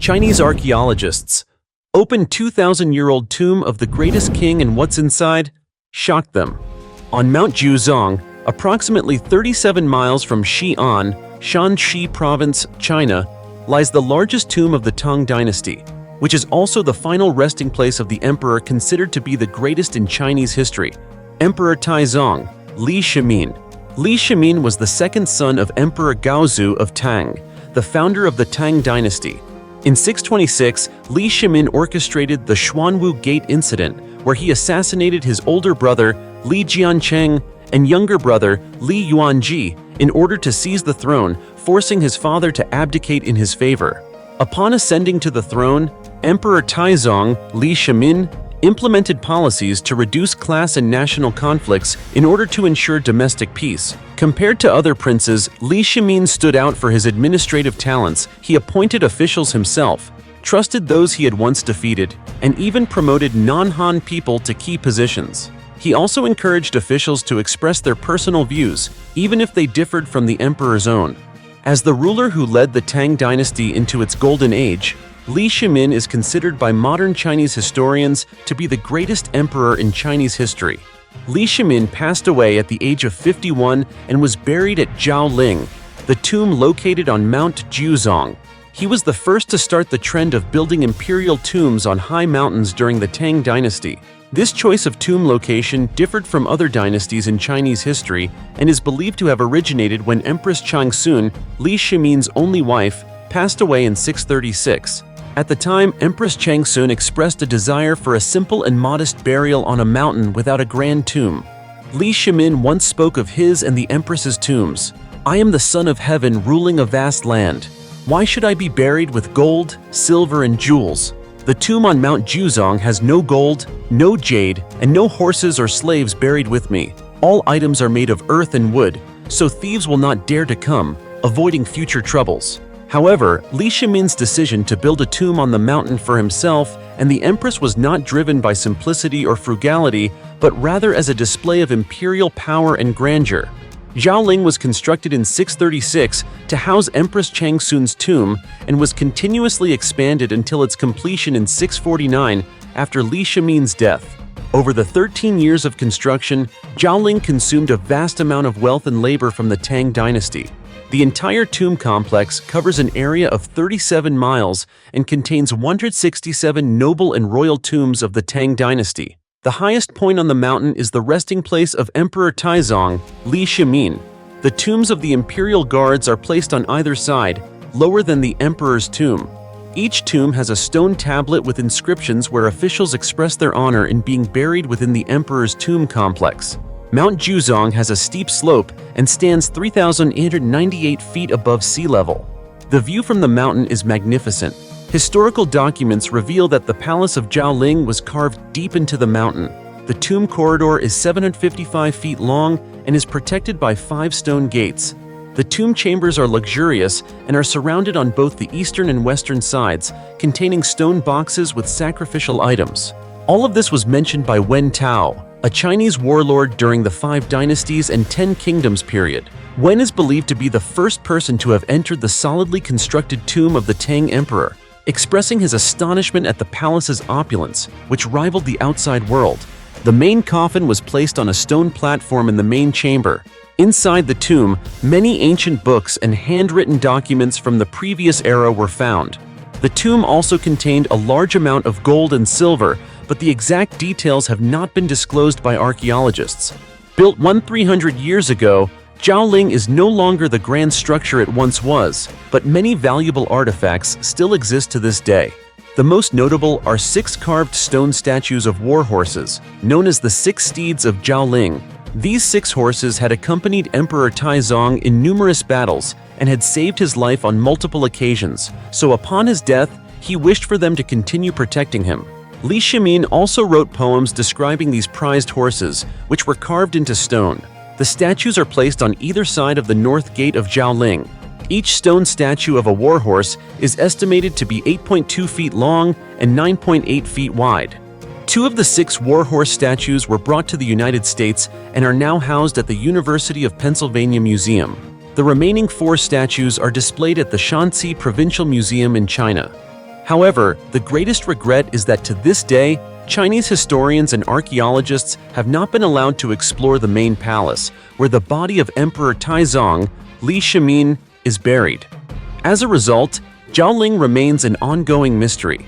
Chinese archaeologists opened 2,000-year-old tomb of the greatest king, and what's inside shocked them. On Mount Jiuzhong, approximately 37 miles from Xi'an, Shanxi Province, China, lies the largest tomb of the Tang Dynasty, which is also the final resting place of the emperor considered to be the greatest in Chinese history, Emperor Taizong, Li Shimin. Li Shimin was the second son of Emperor Gaozu of Tang, the founder of the Tang Dynasty. In 626, Li Shimin orchestrated the Xuanwu Gate incident, where he assassinated his older brother, Li Jiancheng, and younger brother, Li Yuanji, in order to seize the throne, forcing his father to abdicate in his favor. Upon ascending to the throne, Emperor Taizong, Li Shimin, implemented policies to reduce class and national conflicts in order to ensure domestic peace. Compared to other princes, Li Shimin stood out for his administrative talents. He appointed officials himself, trusted those he had once defeated, and even promoted non-Han people to key positions. He also encouraged officials to express their personal views, even if they differed from the emperor's own. As the ruler who led the Tang Dynasty into its golden age, Li Shimin is considered by modern Chinese historians to be the greatest emperor in Chinese history. Li Shimin passed away at the age of 51 and was buried at Jiaoling, the tomb located on Mount Jiuzhong. He was the first to start the trend of building imperial tombs on high mountains during the Tang Dynasty. This choice of tomb location differed from other dynasties in Chinese history and is believed to have originated when Empress Changsun, Li Shimin's only wife, passed away in 636. At the time, Empress Changsun expressed a desire for a simple and modest burial on a mountain without a grand tomb. Li Shimin once spoke of his and the Empress's tombs. "I am the son of heaven ruling a vast land. Why should I be buried with gold, silver, and jewels? The tomb on Mount Jiuzhong has no gold, no jade, and no horses or slaves buried with me. All items are made of earth and wood, so thieves will not dare to come, avoiding future troubles." However, Li Shimin's decision to build a tomb on the mountain for himself and the empress was not driven by simplicity or frugality, but rather as a display of imperial power and grandeur. Jiaoling was constructed in 636 to house Empress Changsun's tomb and was continuously expanded until its completion in 649 after Li Shimin's death. Over the 13 years of construction, Jiaoling consumed a vast amount of wealth and labor from the Tang Dynasty. The entire tomb complex covers an area of 37 miles and contains 167 noble and royal tombs of the Tang Dynasty. The highest point on the mountain is the resting place of Emperor Taizong, Li Shimin. The tombs of the imperial guards are placed on either side, lower than the emperor's tomb. Each tomb has a stone tablet with inscriptions where officials express their honor in being buried within the emperor's tomb complex. Mount Jiuzhong has a steep slope and stands 3,898 feet above sea level. The view from the mountain is magnificent. Historical documents reveal that the palace of Jiaoling was carved deep into the mountain. The tomb corridor is 755 feet long and is protected by 5 stone gates. The tomb chambers are luxurious and are surrounded on both the eastern and western sides, containing stone boxes with sacrificial items. All of this was mentioned by Wen Tao, a Chinese warlord during the 5 Dynasties and 10 Kingdoms period. Wen is believed to be the first person to have entered the solidly constructed tomb of the Tang Emperor, expressing his astonishment at the palace's opulence, which rivaled the outside world. The main coffin was placed on a stone platform in the main chamber. Inside the tomb, many ancient books and handwritten documents from the previous era were found. The tomb also contained a large amount of gold and silver, but the exact details have not been disclosed by archaeologists. Built 300 years ago, Jiaoling is no longer the grand structure it once was, but many valuable artifacts still exist to this day. The most notable are 6 carved stone statues of war horses, known as the 6 steeds of Jiaoling. These 6 horses had accompanied Emperor Taizong in numerous battles and had saved his life on multiple occasions, so upon his death, he wished for them to continue protecting him. Li Shimin also wrote poems describing these prized horses, which were carved into stone. The statues are placed on either side of the north gate of Jiaoling. Each stone statue of a war horse is estimated to be 8.2 feet long and 9.8 feet wide. 2 of the 6 war horse statues were brought to the United States and are now housed at the University of Pennsylvania Museum. The remaining 4 statues are displayed at the Shanxi Provincial Museum in China. However, the greatest regret is that to this day, Chinese historians and archaeologists have not been allowed to explore the main palace, where the body of Emperor Taizong, Li Shimin, is buried. As a result, Jiaoling remains an ongoing mystery.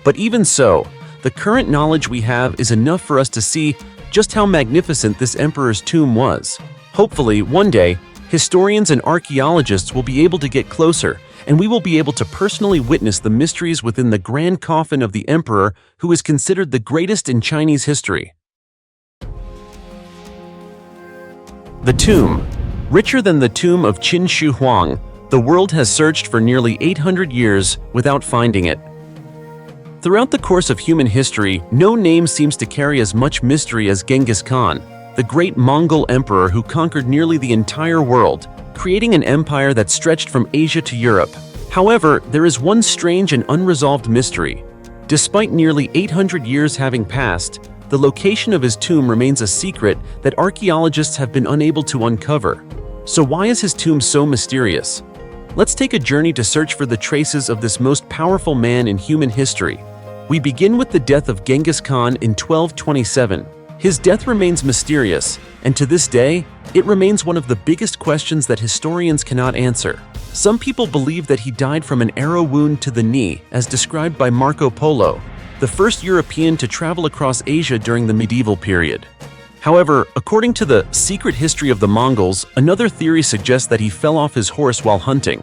But even so, the current knowledge we have is enough for us to see just how magnificent this emperor's tomb was. Hopefully, one day, historians and archaeologists will be able to get closer, and we will be able to personally witness the mysteries within the grand coffin of the emperor who is considered the greatest in Chinese history. The tomb. Richer than the tomb of Qin Shi Huang, the world has searched for nearly 800 years without finding it. Throughout the course of human history, no name seems to carry as much mystery as Genghis Khan, the great Mongol emperor who conquered nearly the entire world, creating an empire that stretched from Asia to Europe. However, there is one strange and unresolved mystery. Despite nearly 800 years having passed, the location of his tomb remains a secret that archaeologists have been unable to uncover. So why is his tomb so mysterious? Let's take a journey to search for the traces of this most powerful man in human history. We begin with the death of Genghis Khan in 1227. His death remains mysterious, and to this day, it remains one of the biggest questions that historians cannot answer. Some people believe that he died from an arrow wound to the knee, as described by Marco Polo, the first European to travel across Asia during the medieval period. However, according to the secret history of the Mongols, another theory suggests that he fell off his horse while hunting.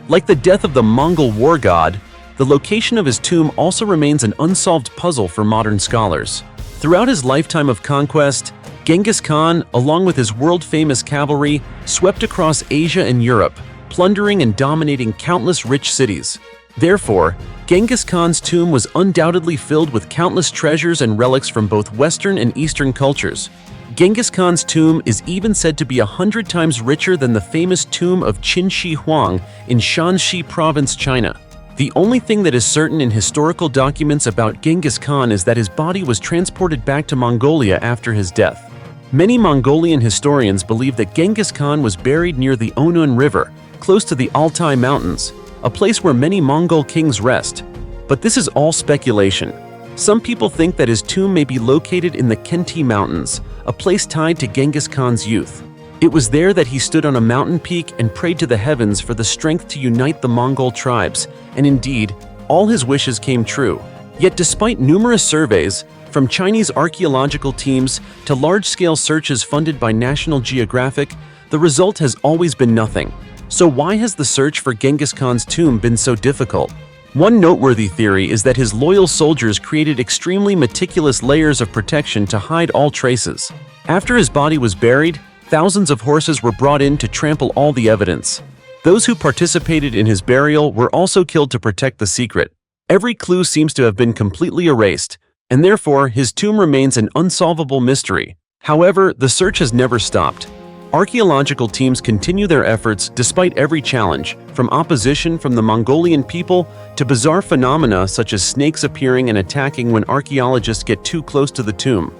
Like the death of the Mongol war god, the location of his tomb also remains an unsolved puzzle for modern scholars. Throughout his lifetime of conquest, Genghis Khan, along with his world-famous cavalry, swept across Asia and Europe, plundering and dominating countless rich cities. Therefore, Genghis Khan's tomb was undoubtedly filled with countless treasures and relics from both Western and Eastern cultures. Genghis Khan's tomb is even said to be 100 times richer than the famous tomb of Qin Shi Huang in Shanxi Province, China. The only thing that is certain in historical documents about Genghis Khan is that his body was transported back to Mongolia after his death. Many Mongolian historians believe that Genghis Khan was buried near the Onun River, close to the Altai Mountains, a place where many Mongol kings rest. But this is all speculation. Some people think that his tomb may be located in the Khenti Mountains, a place tied to Genghis Khan's youth. It was there that he stood on a mountain peak and prayed to the heavens for the strength to unite the Mongol tribes, and indeed, all his wishes came true. Yet despite numerous surveys, from Chinese archaeological teams to large-scale searches funded by National Geographic, the result has always been nothing. So why has the search for Genghis Khan's tomb been so difficult? One noteworthy theory is that his loyal soldiers created extremely meticulous layers of protection to hide all traces. After his body was buried, thousands of horses were brought in to trample all the evidence. Those who participated in his burial were also killed to protect the secret. Every clue seems to have been completely erased, and therefore his tomb remains an unsolvable mystery. However, the search has never stopped. Archaeological teams continue their efforts despite every challenge, from opposition from the Mongolian people to bizarre phenomena such as snakes appearing and attacking when archaeologists get too close to the tomb.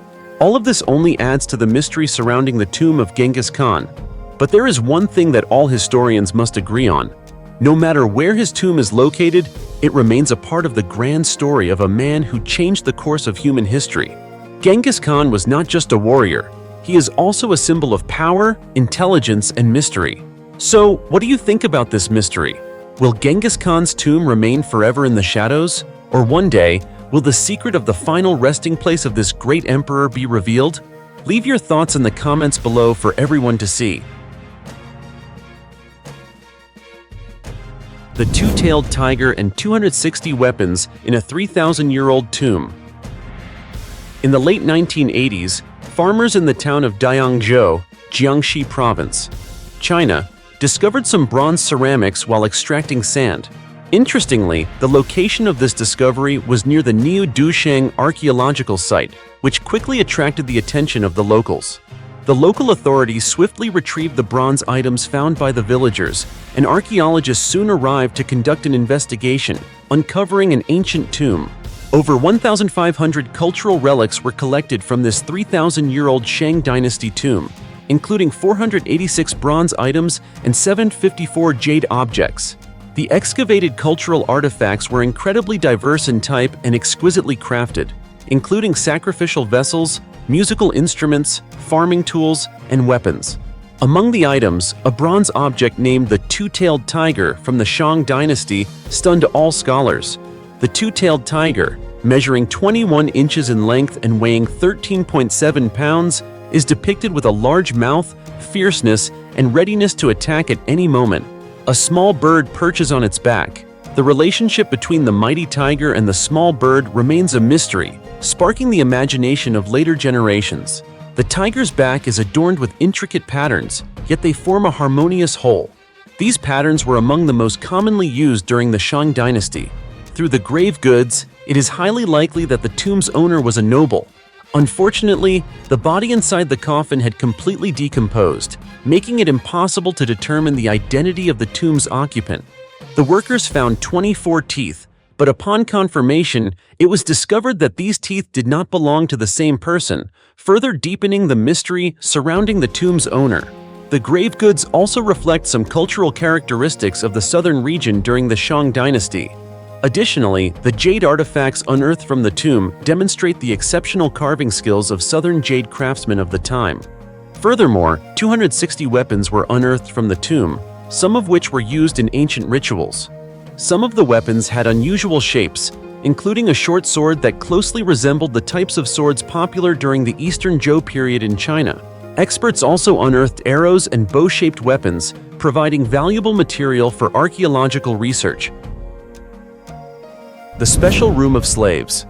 All of this only adds to the mystery surrounding the tomb of Genghis Khan. But there is one thing that all historians must agree on. No matter where his tomb is located, it remains a part of the grand story of a man who changed the course of human history. Genghis Khan was not just a warrior. He is also a symbol of power, intelligence, and mystery. So, what do you think about this mystery? Will Genghis Khan's tomb remain forever in the shadows? Or one day, will the secret of the final resting place of this great emperor be revealed? Leave your thoughts in the comments below for everyone to see. The two-tailed tiger and 260 weapons in a 3,000-year-old tomb. In the late 1980s, farmers in the town of Diangzhou, Jiangxi Province, China, discovered some bronze ceramics while extracting sand. Interestingly, the location of this discovery was near the Niu Dusheng archaeological site, which quickly attracted the attention of the locals. The local authorities swiftly retrieved the bronze items found by the villagers, and archaeologists soon arrived to conduct an investigation, uncovering an ancient tomb. Over 1,500 cultural relics were collected from this 3,000-year-old Shang dynasty tomb, including 486 bronze items and 754 jade objects. The excavated cultural artifacts were incredibly diverse in type and exquisitely crafted, including sacrificial vessels, musical instruments, farming tools, and weapons. Among the items, a bronze object named the Two-Tailed Tiger from the Shang Dynasty stunned all scholars. The Two-Tailed Tiger, measuring 21 inches in length and weighing 13.7 pounds, is depicted with a large mouth, fierceness, and readiness to attack at any moment. A small bird perches on its back. The relationship between the mighty tiger and the small bird remains a mystery, sparking the imagination of later generations. The tiger's back is adorned with intricate patterns, yet they form a harmonious whole. These patterns were among the most commonly used during the Shang Dynasty. Through the grave goods, it is highly likely that the tomb's owner was a noble. Unfortunately, the body inside the coffin had completely decomposed, making it impossible to determine the identity of the tomb's occupant. The workers found 24 teeth, but upon confirmation, it was discovered that these teeth did not belong to the same person, further deepening the mystery surrounding the tomb's owner. The grave goods also reflect some cultural characteristics of the southern region during the Shang Dynasty. Additionally, the jade artifacts unearthed from the tomb demonstrate the exceptional carving skills of southern jade craftsmen of the time. Furthermore, 260 weapons were unearthed from the tomb, some of which were used in ancient rituals. Some of the weapons had unusual shapes, including a short sword that closely resembled the types of swords popular during the Eastern Zhou period in China. Experts also unearthed arrows and bow-shaped weapons, providing valuable material for archaeological research. The Special Room of Slaves.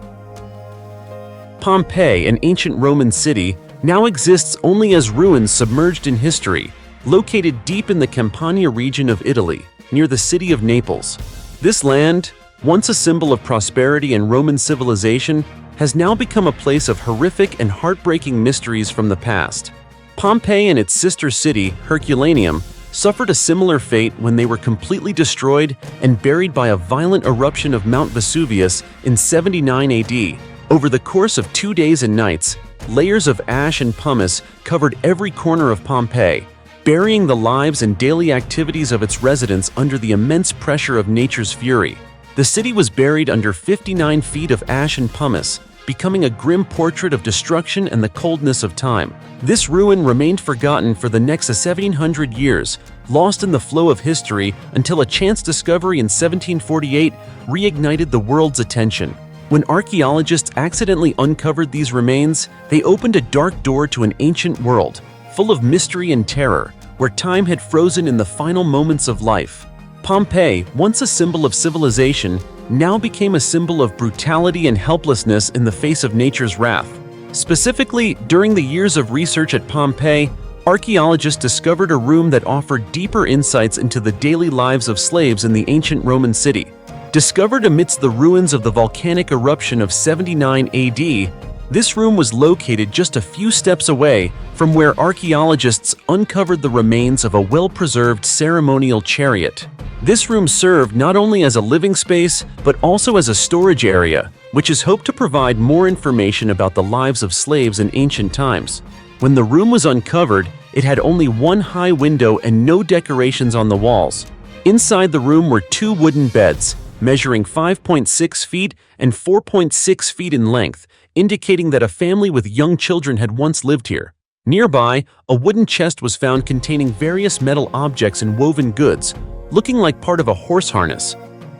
Pompeii, an ancient Roman city, now exists only as ruins submerged in history, located deep in the Campania region of Italy, near the city of Naples. This land, once a symbol of prosperity and Roman civilization, has now become a place of horrific and heartbreaking mysteries from the past. Pompeii and its sister city, Herculaneum, suffered a similar fate when they were completely destroyed and buried by a violent eruption of Mount Vesuvius in 79 AD. Over the course of 2 days and nights, layers of ash and pumice covered every corner of Pompeii, burying the lives and daily activities of its residents under the immense pressure of nature's fury. The city was buried under 59 feet of ash and pumice, becoming a grim portrait of destruction and the coldness of time. This ruin remained forgotten for the next 700 years, lost in the flow of history until a chance discovery in 1748 reignited the world's attention. When archaeologists accidentally uncovered these remains, they opened a dark door to an ancient world, full of mystery and terror, where time had frozen in the final moments of life. Pompeii, once a symbol of civilization, now became a symbol of brutality and helplessness in the face of nature's wrath. Specifically, during the years of research at Pompeii, archaeologists discovered a room that offered deeper insights into the daily lives of slaves in the ancient Roman city. Discovered amidst the ruins of the volcanic eruption of 79 AD, this room was located just a few steps away from where archaeologists uncovered the remains of a well-preserved ceremonial chariot. This room served not only as a living space, but also as a storage area, which is hoped to provide more information about the lives of slaves in ancient times. When the room was uncovered, it had only one high window and no decorations on the walls. Inside the room were 2 wooden beds, measuring 5.6 feet and 4.6 feet in length, indicating that a family with young children had once lived here. Nearby, a wooden chest was found containing various metal objects and woven goods, looking like part of a horse harness.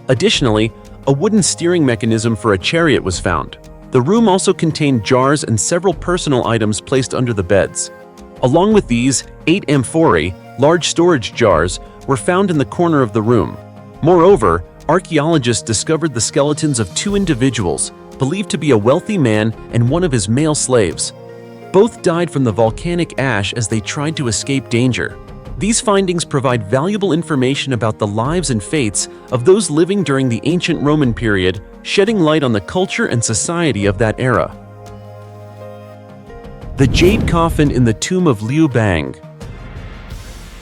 Additionally, a wooden steering mechanism for a chariot was found. The room also contained jars and several personal items placed under the beds. Along with these, 8 amphorae, large storage jars, were found in the corner of the room. Moreover, archaeologists discovered the skeletons of 2 individuals, believed to be a wealthy man and one of his male slaves. Both died from the volcanic ash as they tried to escape danger. These findings provide valuable information about the lives and fates of those living during the ancient Roman period, shedding light on the culture and society of that era. The Jade Coffin in the Tomb of Liu Bang.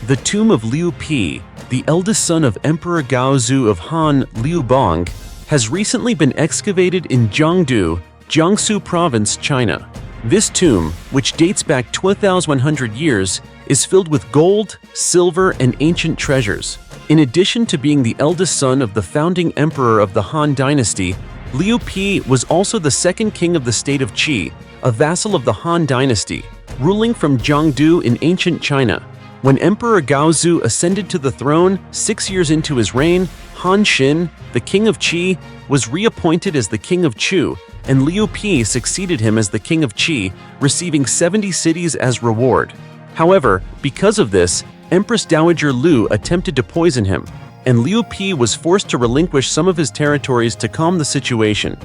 The tomb of Liu Pi, the eldest son of Emperor Gaozu of Han Liu Bang, has recently been excavated in Jiangdu, Jiangsu Province, China. This tomb, which dates back 2,100 years, is filled with gold, silver, and ancient treasures. In addition to being the eldest son of the founding emperor of the Han Dynasty, Liu Pi was also the second king of the state of Qi, a vassal of the Han Dynasty, ruling from Jiangdu in ancient China. When Emperor Gaozu ascended to the throne 6 years into his reign, Han Xin, the king of Qi, was reappointed as the king of Chu, and Liu Pi succeeded him as the king of Qi, receiving 70 cities as reward. However, because of this, Empress Dowager Lu attempted to poison him, and Liu Pi was forced to relinquish some of his territories to calm the situation.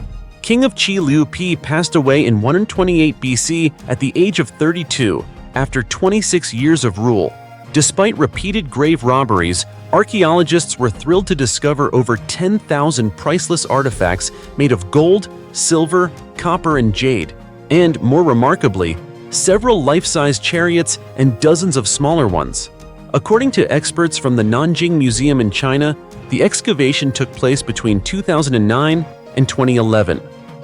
King of Qi Liu Pi passed away in 128 BC at the age of 32, after 26 years of rule. Despite repeated grave robberies, archaeologists were thrilled to discover over 10,000 priceless artifacts made of gold, silver, copper, and jade, and, more remarkably, several life-size chariots and dozens of smaller ones. According to experts from the Nanjing Museum in China, the excavation took place between 2009 and 2011.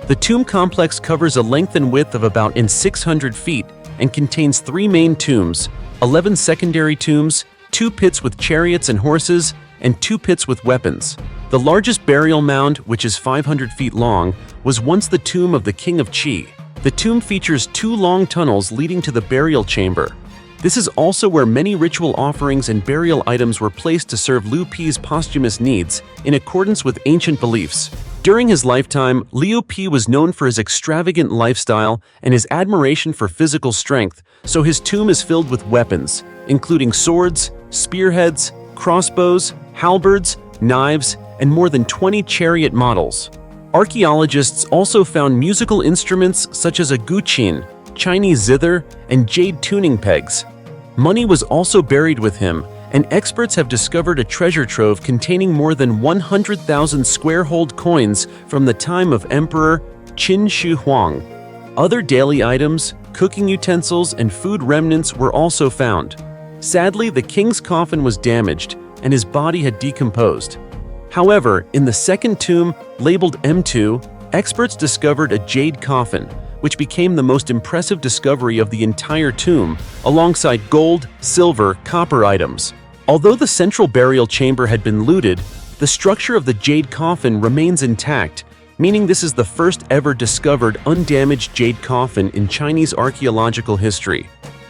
The tomb complex covers a length and width of about 600 feet and contains 3 main tombs, 11 secondary tombs, 2 pits with chariots and horses, and 2 pits with weapons. The largest burial mound, which is 500 feet long, was once the tomb of the king of Qi. The tomb features 2 long tunnels leading to the burial chamber. This is also where many ritual offerings and burial items were placed to serve Liu Pi's posthumous needs, in accordance with ancient beliefs. During his lifetime, Liu Pi was known for his extravagant lifestyle and his admiration for physical strength, so his tomb is filled with weapons, including swords, spearheads, crossbows, halberds, knives, and more than 20 chariot models. Archaeologists also found musical instruments such as a guqin, Chinese zither, and jade tuning pegs. Money was also buried with him, and experts have discovered a treasure trove containing more than 100,000 square-holed coins from the time of Emperor Qin Shi Huang. Other daily items, cooking utensils, and food remnants were also found. Sadly, the king's coffin was damaged, and his body had decomposed. However, in the second tomb, labeled M2, experts discovered a jade coffin, which became the most impressive discovery of the entire tomb, alongside gold, silver, copper items. Although the central burial chamber had been looted, the structure of the jade coffin remains intact, meaning this is the first ever discovered undamaged jade coffin in Chinese archaeological history.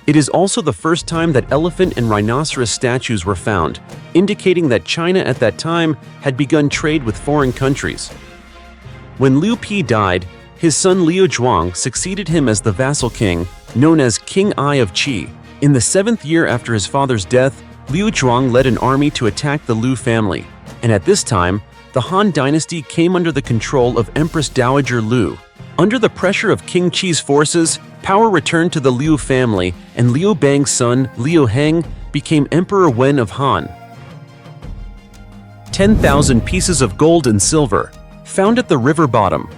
It is also the first time that elephant and rhinoceros statues were found, indicating that China at that time had begun trade with foreign countries. When Liu Pi died, his son Liu Zhuang succeeded him as the vassal king, known as King Ai of Qi. In the 7th year after his father's death, Liu Zhuang led an army to attack the Liu family, and at this time, the Han Dynasty came under the control of Empress Dowager Lu. Under the pressure of King Qi's forces, power returned to the Liu family, and Liu Bang's son, Liu Heng, became Emperor Wen of Han. 10,000 pieces of gold and silver, found at the river bottom.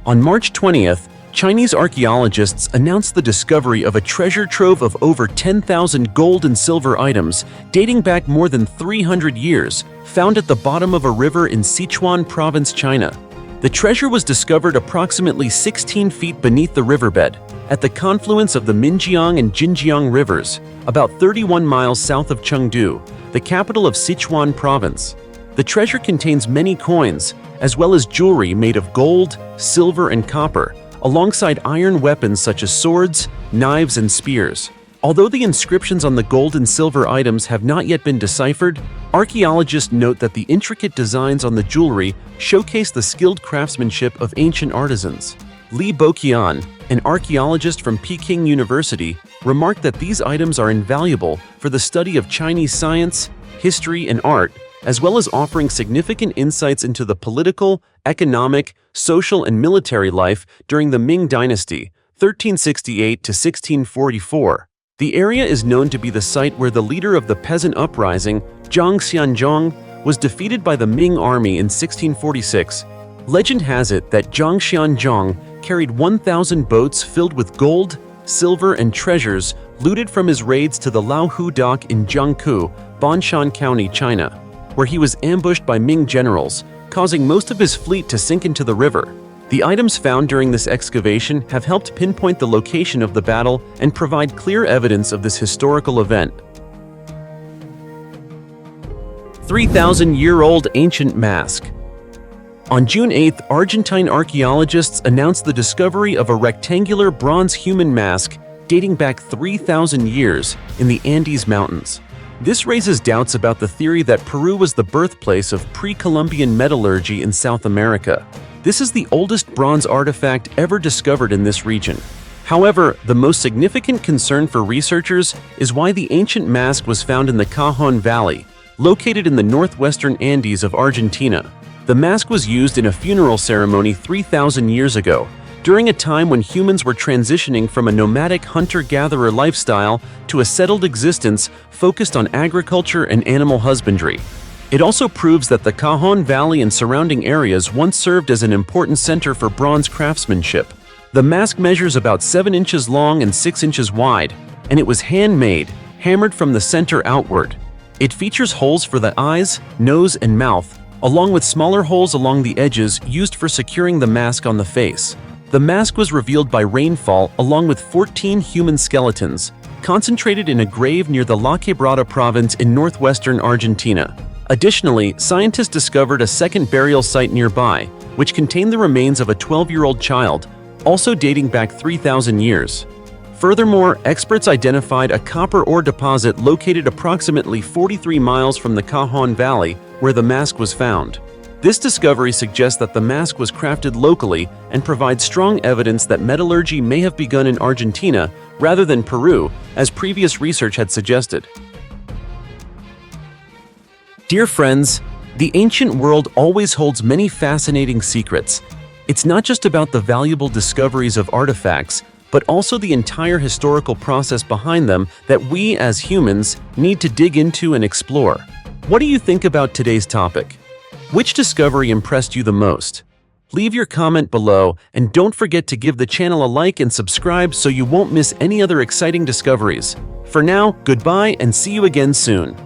On March 20th, Chinese archaeologists announced the discovery of a treasure trove of over 10,000 gold and silver items dating back more than 300 years, found at the bottom of a river in Sichuan province, China. The treasure was discovered approximately 16 feet beneath the riverbed, at the confluence of the Minjiang and Jinjiang rivers, about 31 miles south of Chengdu, the capital of Sichuan province. The treasure contains many coins, as well as jewelry made of gold, silver, and copper, alongside iron weapons such as swords, knives, and spears. Although the inscriptions on the gold and silver items have not yet been deciphered, archaeologists note that the intricate designs on the jewelry showcase the skilled craftsmanship of ancient artisans. Li Boqian, an archaeologist from Peking University, remarked that these items are invaluable for the study of Chinese science, history, and art, as well as offering significant insights into the political, economic, social, and military life during the Ming Dynasty, 1368 to 1644. The area is known to be the site where the leader of the peasant uprising, Zhang Xianzhong, was defeated by the Ming army in 1646. Legend has it that Zhang Xianzhong carried 1,000 boats filled with gold, silver, and treasures looted from his raids to the Laohu dock in Jiangku, Banshan County, China, where he was ambushed by Ming generals, causing most of his fleet to sink into the river. The items found during this excavation have helped pinpoint the location of the battle and provide clear evidence of this historical event. 3,000-year-old ancient mask. On June 8th, Argentine archaeologists announced the discovery of a rectangular bronze human mask dating back 3,000 years in the Andes Mountains. This raises doubts about the theory that Peru was the birthplace of pre-Columbian metallurgy in South America. This is the oldest bronze artifact ever discovered in this region. However, the most significant concern for researchers is why the ancient mask was found in the Cajon Valley, located in the northwestern Andes of Argentina. The mask was used in a funeral ceremony 3,000 years ago, during a time when humans were transitioning from a nomadic hunter-gatherer lifestyle to a settled existence focused on agriculture and animal husbandry. It also proves that the Cajon Valley and surrounding areas once served as an important center for bronze craftsmanship. The mask measures about 7 inches long and 6 inches wide, and it was handmade, hammered from the center outward. It features holes for the eyes, nose, and mouth, along with smaller holes along the edges used for securing the mask on the face. The mask was revealed by rainfall along with 14 human skeletons, concentrated in a grave near the La Quebrada province in northwestern Argentina. Additionally, scientists discovered a second burial site nearby, which contained the remains of a 12-year-old child, also dating back 3,000 years. Furthermore, experts identified a copper ore deposit located approximately 43 miles from the Cajon Valley, where the mask was found. This discovery suggests that the mask was crafted locally and provides strong evidence that metallurgy may have begun in Argentina rather than Peru, as previous research had suggested. Dear friends, the ancient world always holds many fascinating secrets. It's not just about the valuable discoveries of artifacts, but also the entire historical process behind them that we as humans need to dig into and explore. What do you think about today's topic? Which discovery impressed you the most? Leave your comment below, and don't forget to give the channel a like and subscribe so you won't miss any other exciting discoveries. For now, goodbye and see you again soon.